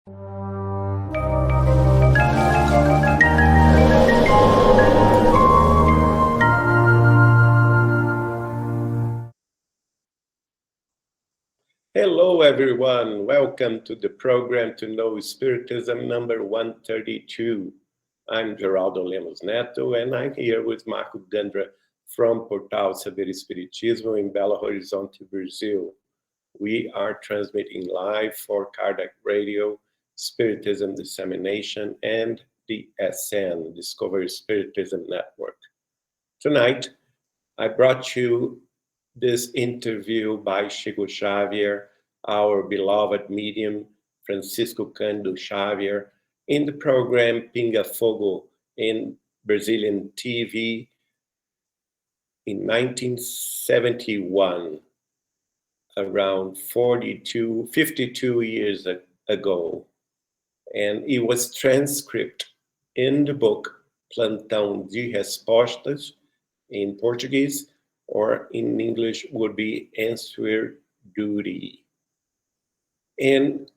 Hello, everyone. Welcome to the program to Know Spiritism number 132. I'm Geraldo Lemos Neto, and I'm here with Marco Gandra from Portal Saber Espiritismo in Belo Horizonte, Brazil. We are transmitting live for Kardec Radio, Spiritism Dissemination, and the SN, Discovery Spiritism Network. Tonight, I brought you this interview by Chico Xavier, our beloved medium, Francisco Cândido Xavier, in the program Pinga Fogo in Brazilian TV in 1971, around 52 years ago. And it was transcribed in the book Plantão de Respostas in Portuguese, or in English would be answer duty. And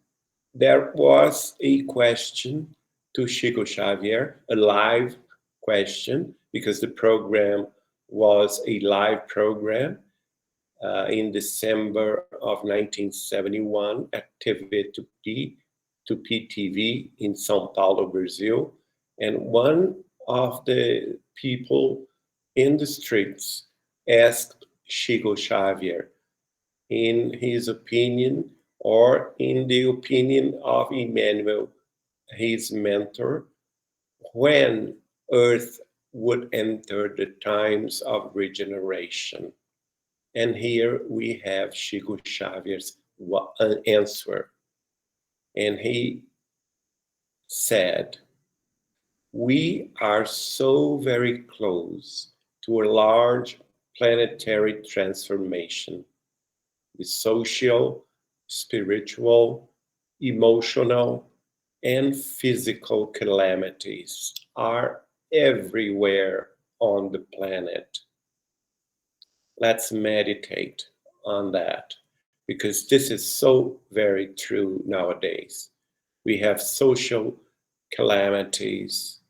there was a question to Chico Xavier, a live question, because the program was a live program in December of 1971 at TV Tupi TV in São Paulo, Brazil. And one of the people in the streets asked Chico Xavier, in his opinion, or in the opinion of Emmanuel, his mentor, when Earth would enter the times of regeneration. And here we have Chico Xavier's answer. And he said, "We are so very close to a large planetary transformation. The social, spiritual, emotional, and physical calamities are everywhere on the planet." Let's meditate on that, because this is so very true nowadays. We have social calamities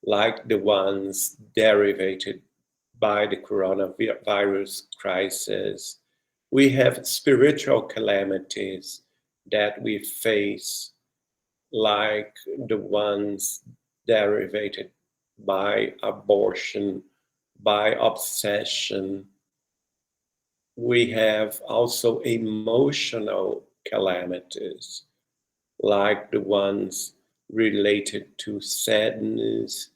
like the ones derivated by the coronavirus crisis. We have spiritual calamities that we face, like the ones derivated by abortion, by obsession. We have also emotional calamities, like the ones related to sadness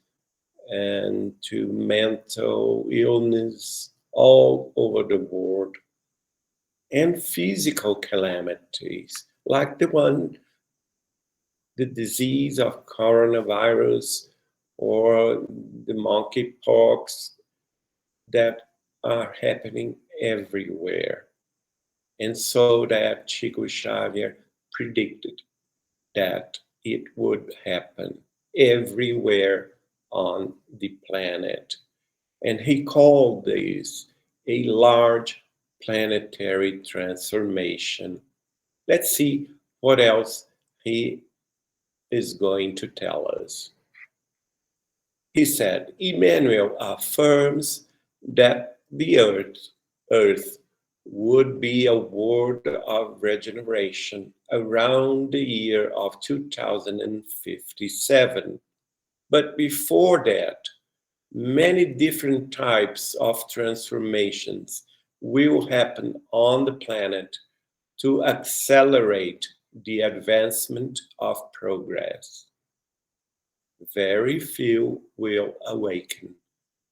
and to mental illness all over the world, and physical calamities, like the disease of coronavirus or the monkeypox that are happening everywhere. And so that Chico Xavier predicted that it would happen everywhere on the planet. And he called this a large planetary transformation. Let's see what else he is going to tell us. He said, Emmanuel affirms that the Earth would be a world of regeneration around the year of 2057. But before that, many different types of transformations will happen on the planet to accelerate the advancement of progress. Very few will awaken,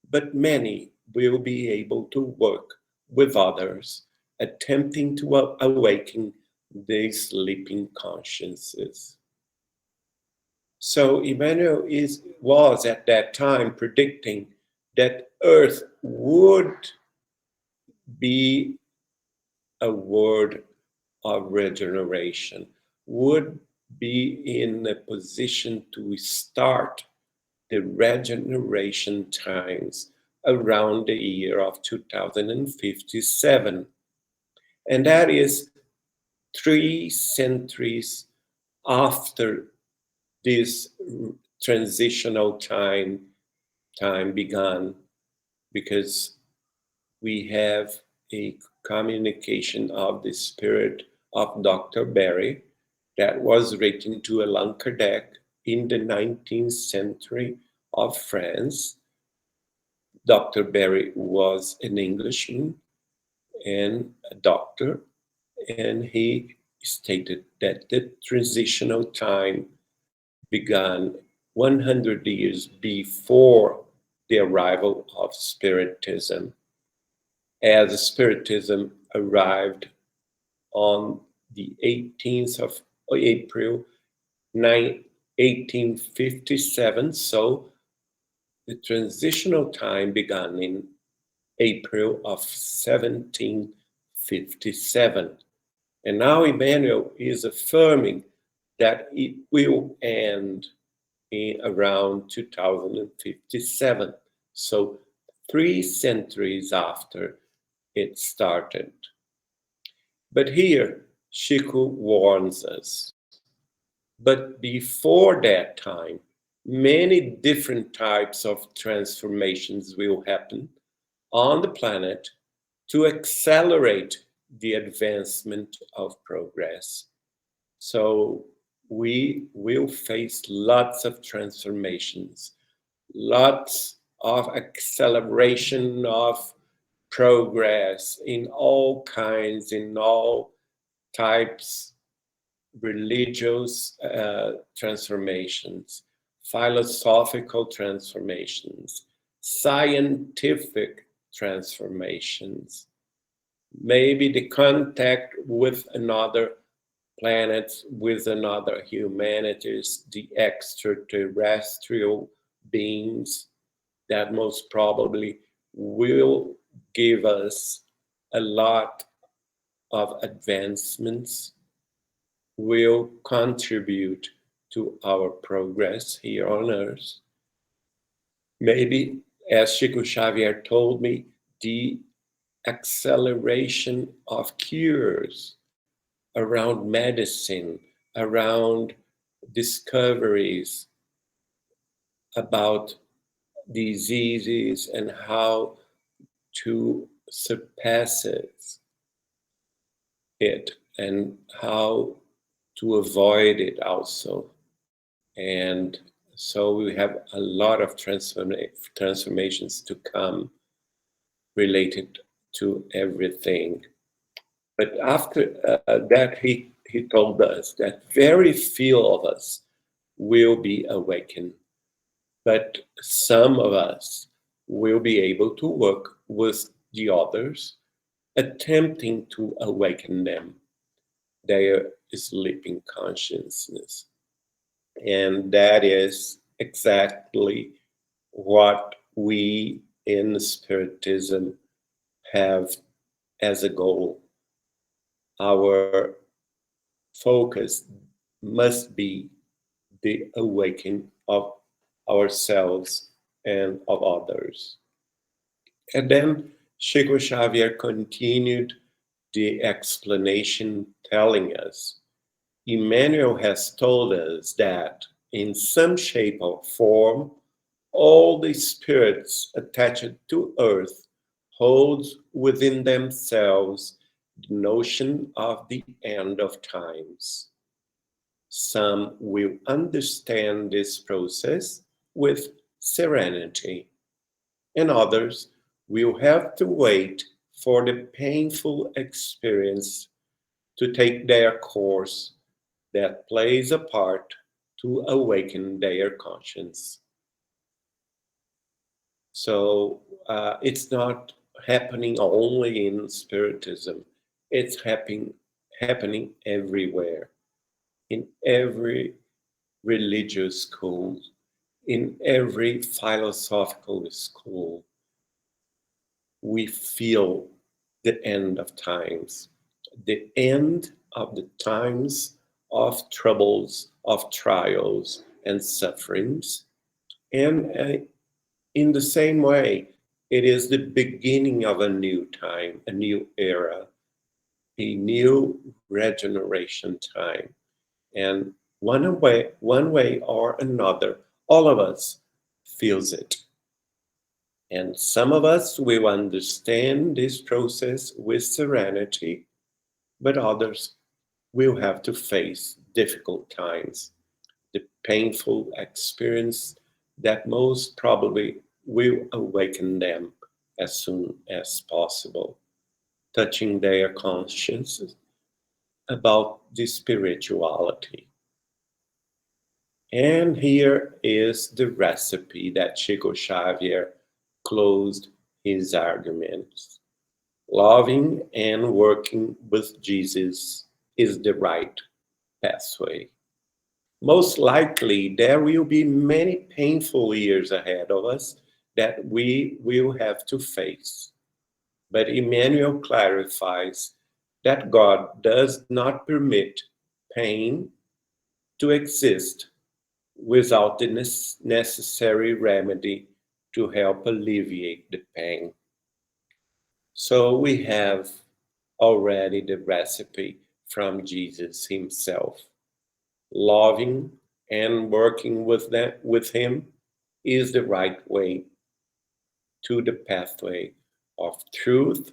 but many will be able to work with others, attempting to awaken their sleeping consciences. So Emmanuel was at that time predicting that Earth would be a world of regeneration, would be in a position to start the regeneration times around the year of 2057. And that is 3 centuries after this transitional time began, because we have a communication of the spirit of Dr. Barry that was written to Allan Kardec in the 19th century of France. Dr. Barry was an Englishman and a doctor, and he stated that the transitional time began 100 years before the arrival of Spiritism, as Spiritism arrived on the 18th of April 1857. So the transitional time began in April of 1757. And now Emmanuel is affirming that it will end in around 2057. So 3 centuries after it started. But here, Chico warns us. But before that time, many different types of transformations will happen on the planet to accelerate the advancement of progress. So we will face lots of transformations, lots of acceleration of progress in all kinds, in all types, religious transformations, philosophical transformations, scientific transformations, maybe the contact with another planet, with another humanities, the extraterrestrial beings that most probably will give us a lot of advancements, will contribute to our progress here on Earth. Maybe, as Chico Xavier told me, the acceleration of cures around medicine, around discoveries about diseases and how to surpass it and how to avoid it also. And so we have a lot of transformations to come related to everything. But after that, he told us that very few of us will be awakened, but some of us will be able to work with the others, attempting to awaken them, their sleeping consciousness. And that is exactly what we in Spiritism have as a goal. Our focus must be the awakening of ourselves and of others. And then Chico Xavier continued the explanation, telling us, Emmanuel has told us that in some shape or form, all the spirits attached to earth holds within themselves the notion of the end of times. Some will understand this process with serenity, and others will have to wait for the painful experience to take their course that plays a part to awaken their conscience. So it's not happening only in Spiritism, it's happening everywhere, in every religious school, in every philosophical school. We feel the end of times, the end of the times of troubles, of trials and sufferings. And in the same way, it is the beginning of a new time, a new era, a new regeneration time. And one way or another. All of us feels it. And some of us will understand this process with serenity, but others will have to face difficult times, the painful experience that most probably will awaken them as soon as possible, touching their consciences about the spirituality. And here is the recipe that Chico Xavier closed his arguments. Loving and working with Jesus is the right pathway. Most likely, there will be many painful years ahead of us that we will have to face. But Emmanuel clarifies that God does not permit pain to exist without the necessary remedy to help alleviate the pain. So we have already the recipe from Jesus himself. Loving and working with him is the right way to the pathway of truth,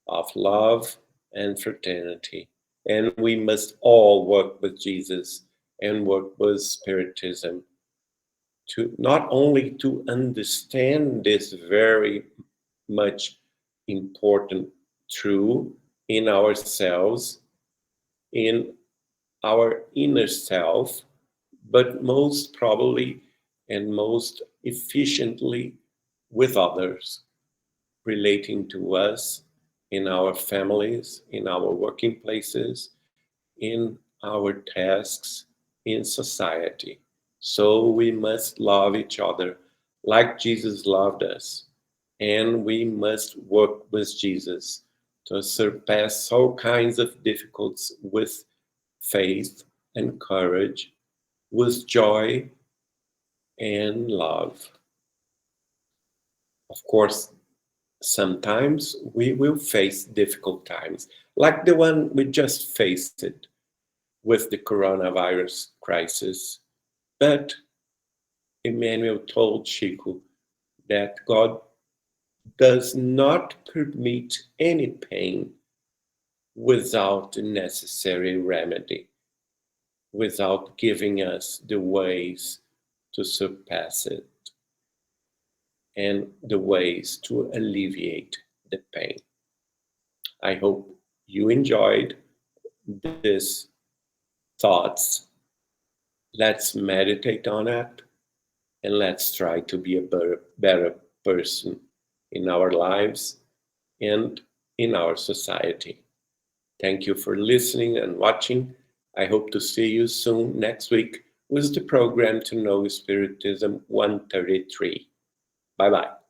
of love, and fraternity. And we must all work with Jesus and work with Spiritism to not only to understand this very much important truth in ourselves, in our inner self, but most probably and most efficiently with others, relating to us in our families, in our working places, in our tasks, in society. So we must love each other like Jesus loved us. And we must work with Jesus to surpass all kinds of difficulties with faith and courage, with joy and love. Of course, sometimes we will face difficult times, like the one we just faced it with the coronavirus crisis. But Emmanuel told Chico that God does not permit any pain without the necessary remedy, without giving us the ways to surpass it and the ways to alleviate the pain. I hope you enjoyed these thoughts. Let's meditate on it and let's try to be a better person in our lives and in our society. Thank you for listening and watching. I hope to see you soon next week with the program to Know Spiritism 133. Bye-bye.